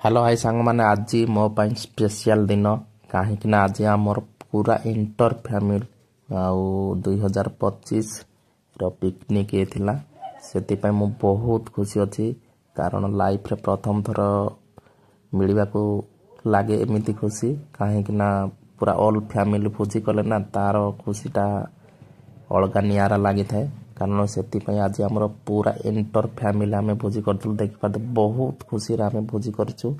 Hello hi सांग मैंने आज मो पाई स्पेशल दिन कहीं आज आमर पूरा इंटर फैमिली आउ 2025 पिकनिक ये से मु बहुत खुशी अच्छी कारण लाइफ रे प्रथम थर मिलवा को लगे एमती खुशी कहीं पूरा ऑल फैमिली भोजी कले ना तार खुशीटा अलगा निरा लगी थाए कारण से आज आम पूरा इंटर फैमिली आम भोजी कर देखी पारे बहुत खुशी आम भोजी करूँ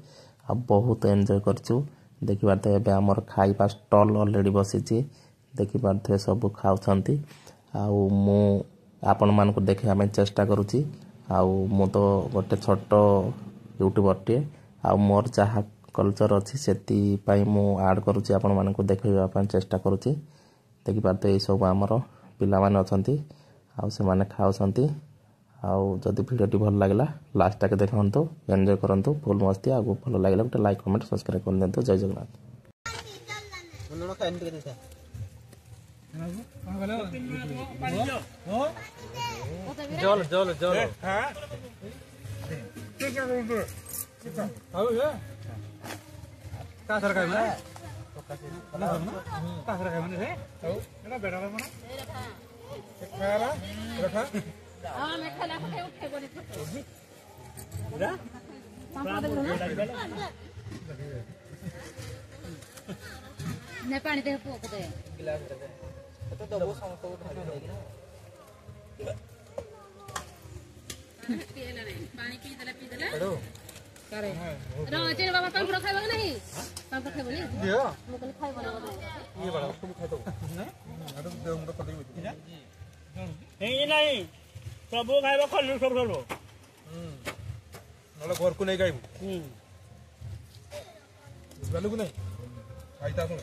बहुत एंजॉय करूँ देखी पारे एवं आम खाइबा स्टल अलरेडी बसी देखी पारे सब खाऊँ आपण मान देखा चेष्टा करुँची मु तो गोटे छोट यूट्यूबर टे मोर जहाँ कल्चर अच्छी से मु आड करुँची आपण मान देखा चेष्टा करुँची देखी पारे ये सब आमर पिला माने अछंती से माने खाउछंती जदि वीडियो भल लागला लास्ट तक देखंतु एंजॉय करंतु फुल मस्ती आगु भल लागला गोटे लाइक कमेंट सब्सक्राइब कर देंतु। जय जगन्नाथ। जल जल जल का सरकार में का सरकार में रे एना बेड़ा में खाला रखा हां मैं खाला खाए उठे बने पूरा ने पानी दे पोक दे गिलास दे तो दबो समस्त केला नहीं पानी पी देला करे राजे बाबा पांपड़ खाइबा नहीं पांपड़ खाइबा नहीं दियो मो कल खाइबा नहीं ये बड़ा तुम खाइ दो नहीं अरे दे हम तो कटई नहीं नहीं सब खाइबा खल्लू सब सब नले घर को नहीं खाइबू गलु को नहीं खाइता तो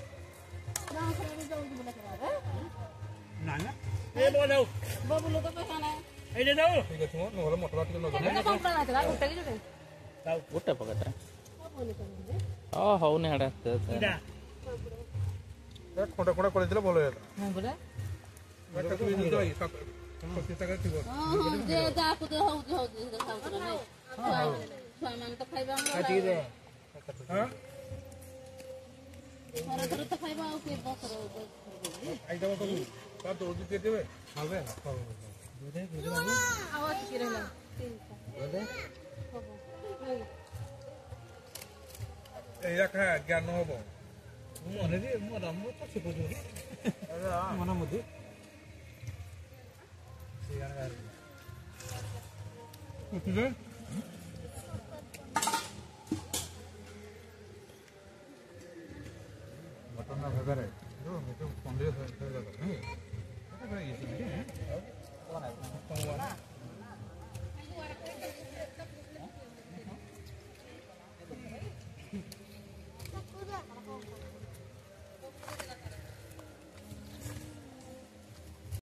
ना ना ए बोलो बोलो तो पैसा ना ए दे दो ठीक है तुम नले मोटरा टिके न पांपड़ ना था गोटे के जोटे गोटे पकटा हौ ने हड़ा खोटा खोटा कर दिले भलो हेता हां बोले बेटा को नहीं दई सब पत्ता का थिबो हां जे जा को दे हौ खाऊ तो नहीं हां मान तो खाइबा काटी दे हां और तो खाइबा के बसरो आई दबो तो का दो दे देबे खावे दे आवाज की रहला दे एया खा ज्ञान होबो मने रे मो राम तो छिपो जो अरे मन मुदी सियान गार कुतले मटन ना भगरे जो मैं तो पंडे नहीं अरे ये